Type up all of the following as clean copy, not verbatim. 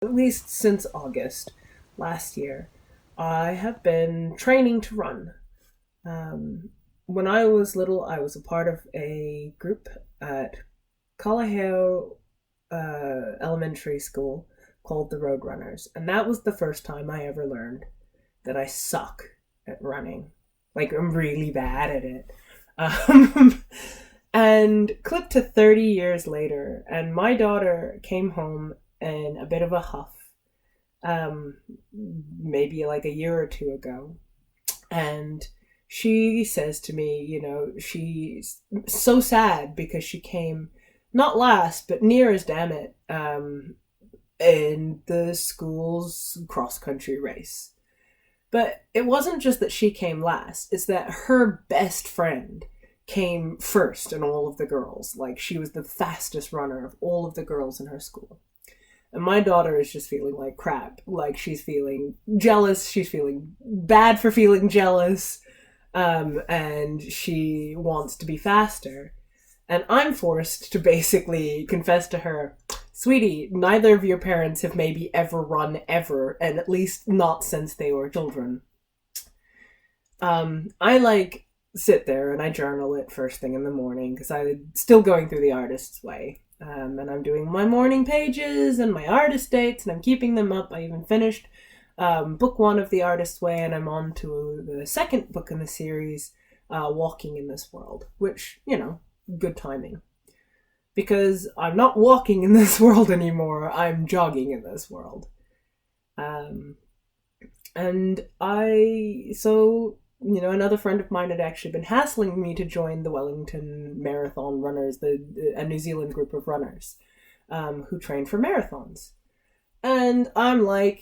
At least since August last year, I have been training to run. Um, when I was little, I was a part of a group at Callahale Elementary School called the Roadrunners, and that was the first time I ever learned that I suck at running. Like, I'm really bad at it. Um, and clip to 30 years later, and my daughter came home in a bit of a huff, um, maybe like a year or two ago. And she says to me, she's so sad because she came not last, but near as damn it, in the school's cross country race. But it wasn't just that she came last, it's that her best friend came first in all of the girls. Like, she was the fastest runner of all of the girls in her school. And my daughter is just feeling like crap. Like, she's feeling jealous. She's feeling bad for feeling jealous. And she wants to be faster. And I'm forced to basically confess to her, sweetie, neither of your parents have maybe ever run ever, and at least not since they were children. I sit there and I journal it first thing in the morning because I'm still going through the artist's way. And I'm doing my morning pages and my artist dates, and I'm keeping them up. I even finished book one of The Artist's Way, and I'm on to the second book in the series, Walking in This World, which, good timing. Because I'm not walking in this world anymore, I'm jogging in this world. Um, and another friend of mine had actually been hassling me to join the Wellington Marathon Runners, a New Zealand group of runners who train for marathons. And I'm like,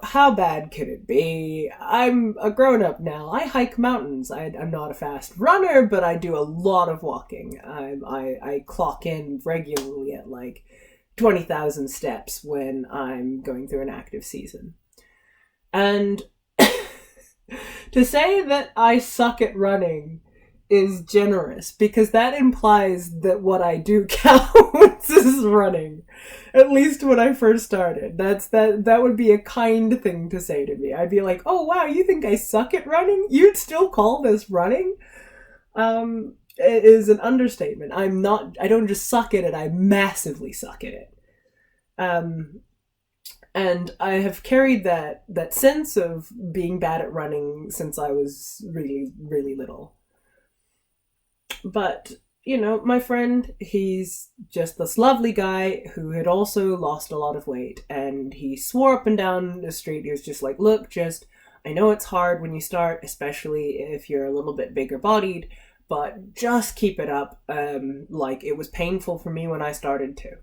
how bad could it be? I'm a grown up now. I hike mountains. I'm not a fast runner, but I do a lot of walking. I clock in regularly at like 20,000 steps when I'm going through an active season. And to say that I suck at running is generous, because that implies that what I do counts as running. At least when I first started. That would be a kind thing to say to me. I'd be like, "Oh wow, you think I suck at running? You'd still call this running?" It is an understatement. I don't just suck at it, I massively suck at it. Um and I have carried that sense of being bad at running since I was really, really little. But, my friend, he's just this lovely guy who had also lost a lot of weight, and he swore up and down the street. He was just like, look, I know it's hard when you start, especially if you're a little bit bigger bodied, but just keep it up. Like, it was painful for me when I started too.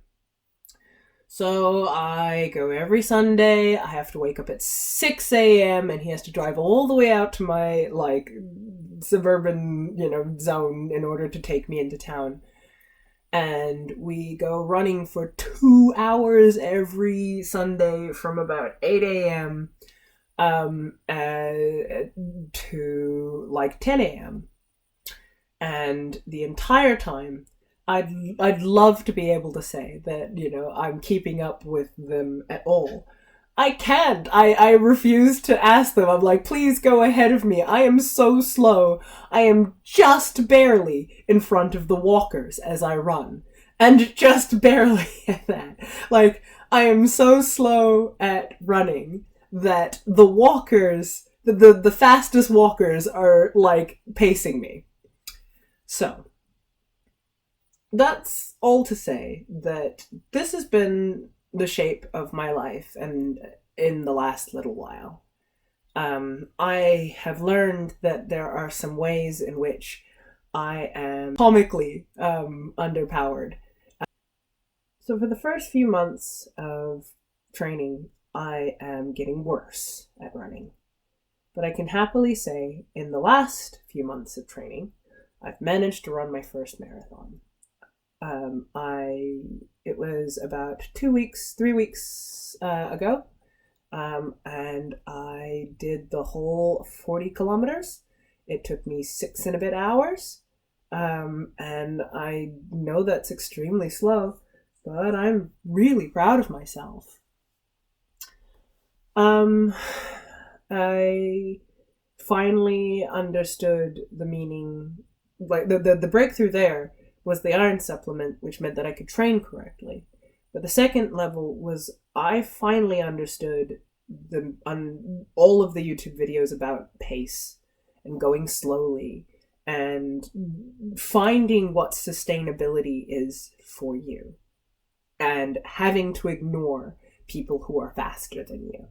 So I go every Sunday. I have to wake up at 6 a.m. and he has to drive all the way out to my, suburban, zone in order to take me into town. And we go running for 2 hours every Sunday from about 8 a.m. To 10 a.m. And the entire time, I'd love to be able to say that, I'm keeping up with them at all. I can't. I refuse to ask them. I'm like, please go ahead of me. I am so slow. I am just barely in front of the walkers as I run. And just barely at that. Like, I am so slow at running that the walkers, the fastest walkers are, pacing me. So, that's all to say that this has been the shape of my life, and in the last little while. I have learned that there are some ways in which I am comically underpowered. So for the first few months of training, I am getting worse at running. But I can happily say, in the last few months of training, I've managed to run my first marathon. It was about 3 weeks ago, and I did the whole 40 kilometers. It took me 6 and a bit hours, and I know that's extremely slow, but I'm really proud of myself. Um, I finally understood the meaning, like the breakthrough there was the iron supplement, which meant that I could train correctly. But the second level was I finally understood all of the YouTube videos about pace and going slowly and finding what sustainability is for you and having to ignore people who are faster than you.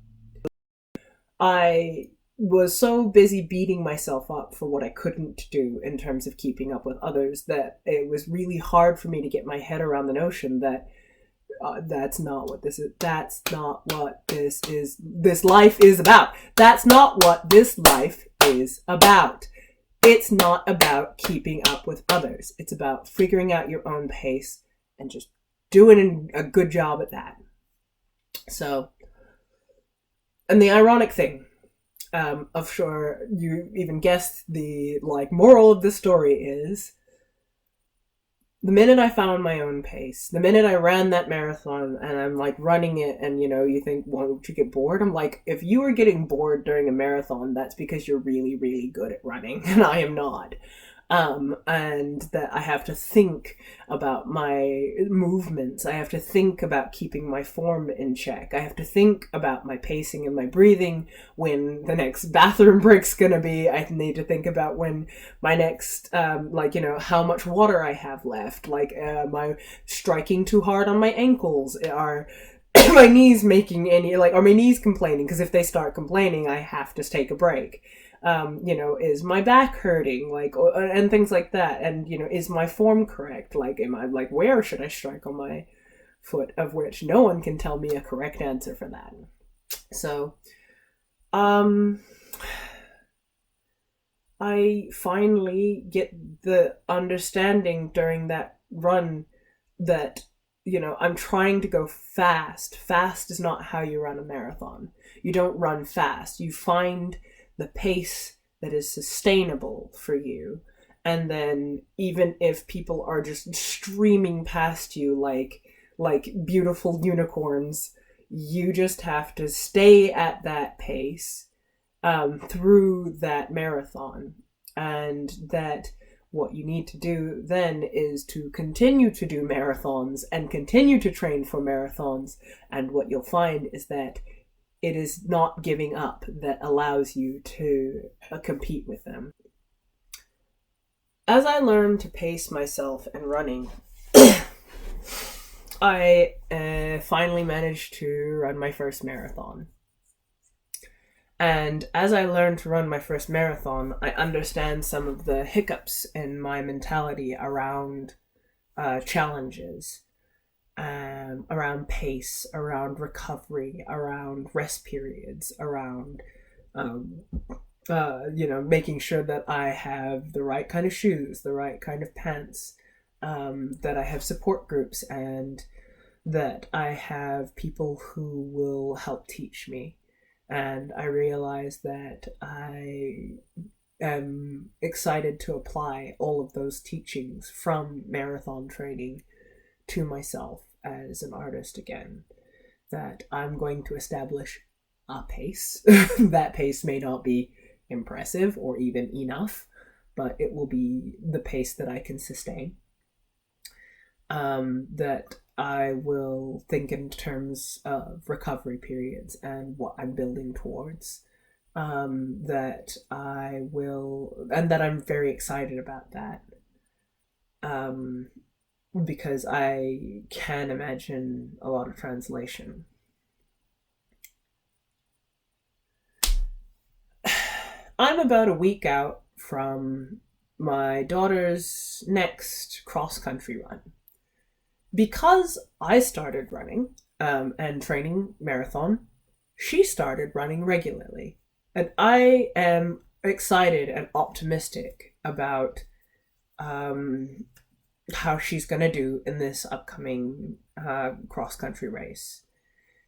I was so busy beating myself up for what I couldn't do in terms of keeping up with others that it was really hard for me to get my head around the notion that that's not what this is. That's not what this is. This life is about. That's not what this life is about. It's not about keeping up with others. It's about figuring out your own pace and just doing a good job at that. So, and the ironic thing, I'm sure you even guessed the moral of the story is, the minute I found my own pace, the minute I ran that marathon and I'm running it and you think, well, would you get bored? I'm like, if you are getting bored during a marathon, that's because you're really, really good at running and I am not. And that I have to think about my movements. I have to think about keeping my form in check. I have to think about my pacing and my breathing, when the next bathroom break's gonna be. I need to think about when my next, how much water I have left. Am I striking too hard on my ankles? Are my knees making any, are my knees complaining? Because if they start complaining, I have to take a break. Is my back hurting, and things like that, and is my form correct, am I where should I strike on my foot, of which no one can tell me a correct answer for that. So I finally get the understanding during that run that I'm trying to go fast. Fast is not how you run a marathon. You don't run fast. You find the pace that is sustainable for you, and then even if people are just streaming past you like beautiful unicorns, you just have to stay at that pace through that marathon. And that what you need to do then is to continue to do marathons and continue to train for marathons, and what you'll find is that it is not giving up that allows you to compete with them. As I learned to pace myself in running, I finally managed to run my first marathon. And as I learned to run my first marathon, I understand some of the hiccups in my mentality around challenges. Around pace, around recovery, around rest periods, around making sure that I have the right kind of shoes, the right kind of pants, that I have support groups, and that I have people who will help teach me. And I realize that I am excited to apply all of those teachings from marathon training to myself as an artist again. That I'm going to establish a pace. That pace may not be impressive or even enough, but it will be the pace that I can sustain. That I will think in terms of recovery periods and what I'm building towards. That I will, and that I'm very excited about that. Because I can imagine a lot of translation. I'm about a week out from my daughter's next cross-country run. Because I started running and training marathon, she started running regularly. And I am excited and optimistic about how she's going to do in this upcoming cross-country race.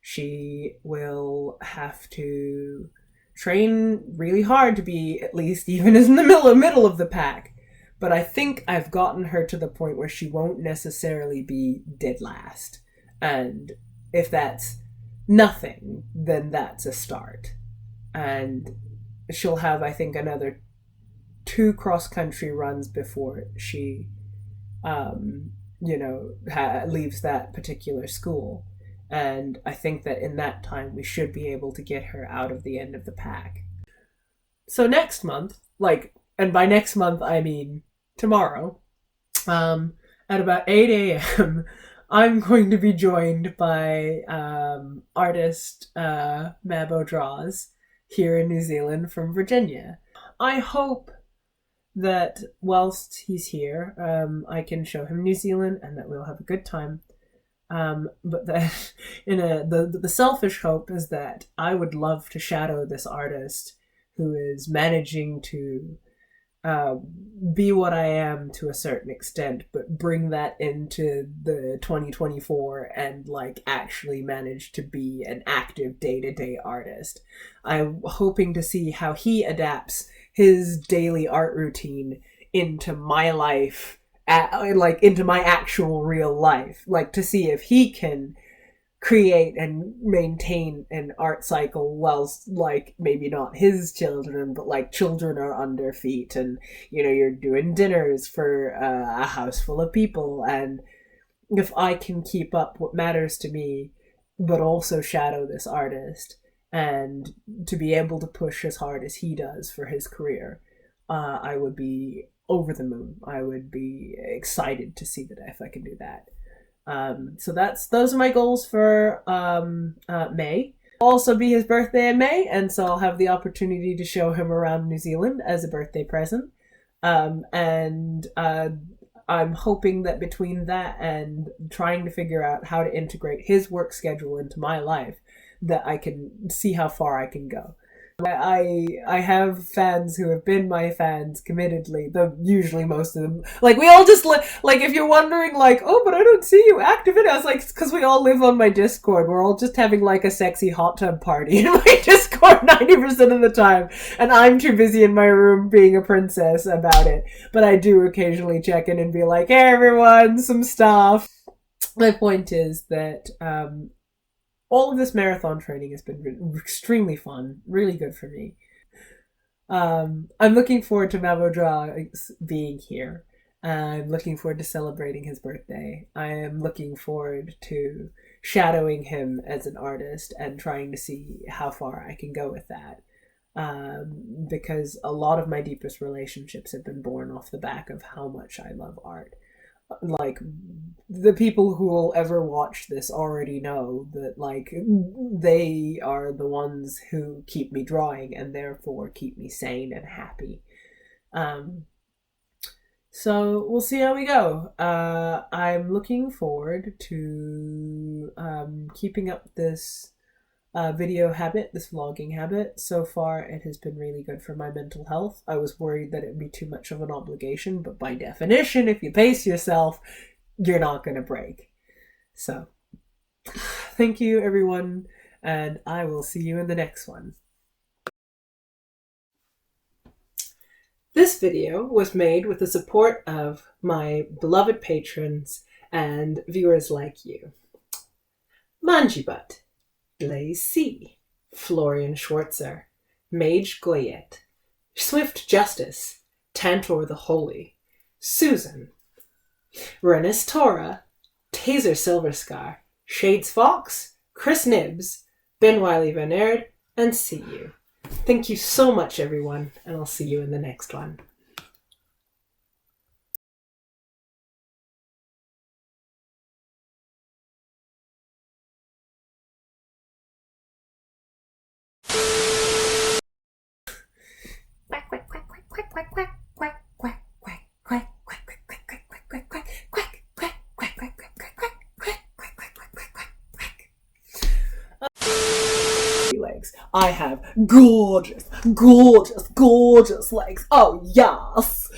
She will have to train really hard to be at least even in the middle of the pack. But I think I've gotten her to the point where she won't necessarily be dead last. And if that's nothing, then that's a start. And she'll have, I think, another 2 cross-country runs before she, leaves that particular school. And I think that in that time we should be able to get her out of the end of the pack. So next month, and by next month I mean tomorrow, at about 8 a.m., I'm going to be joined by artist Mabo Draws here in New Zealand from Virginia. I hope that whilst he's here, I can show him New Zealand and that we'll have a good time. But that the selfish hope is that I would love to shadow this artist who is managing to be what I am to a certain extent, but bring that into the 2024 and actually manage to be an active day-to-day artist. I'm hoping to see how he adapts his daily art routine into my life, into my actual real life, to see if he can create and maintain an art cycle whilst maybe not his children, but children are under feet, and you're doing dinners for a house full of people. And if I can keep up what matters to me but also shadow this artist and to be able to push as hard as he does for his career, I would be over the moon. I would be excited to see that if I can do that. So those are my goals for May. It'll also be his birthday in May, and so I'll have the opportunity to show him around New Zealand as a birthday present. And I'm hoping that between that and trying to figure out how to integrate his work schedule into my life, that I can see how far I can go. I have fans who have been my fans committedly, though usually most of them, we all just, if you're wondering, oh, but I don't see you active in it, I was it's because we all live on my Discord. We're all just having, a sexy hot tub party in my Discord 90% of the time, and I'm too busy in my room being a princess about it. But I do occasionally check in and be like, hey everyone, some stuff. My point is that, all of this marathon training has been extremely fun, really good for me. I'm looking forward to Mabo Draws being here. I'm looking forward to celebrating his birthday. I am looking forward to shadowing him as an artist and trying to see how far I can go with that. Because a lot of my deepest relationships have been born off the back of how much I love art. The people who will ever watch this already know that they are the ones who keep me drawing and therefore keep me sane and happy. So we'll see how we go. I'm looking forward to keeping up this video habit, this vlogging habit. So far it has been really good for my mental health. I was worried that it would be too much of an obligation, but by definition, if you pace yourself, you're not going to break. So thank you everyone, and I will see you in the next one. This video was made with the support of my beloved patrons and viewers like you. Manjibat, Blaze C, Florian Schwartzer, Mage Goyette, Swift Justice, Tantor the Holy, Susan, Renis Tora, Taser Silverscar, Shades Fox, Chris Nibbs, Ben Wiley Van Aird, and See You. Thank you so much, everyone, and I'll see you in the next one. Legs. I have gorgeous, gorgeous, gorgeous legs. Oh, yes.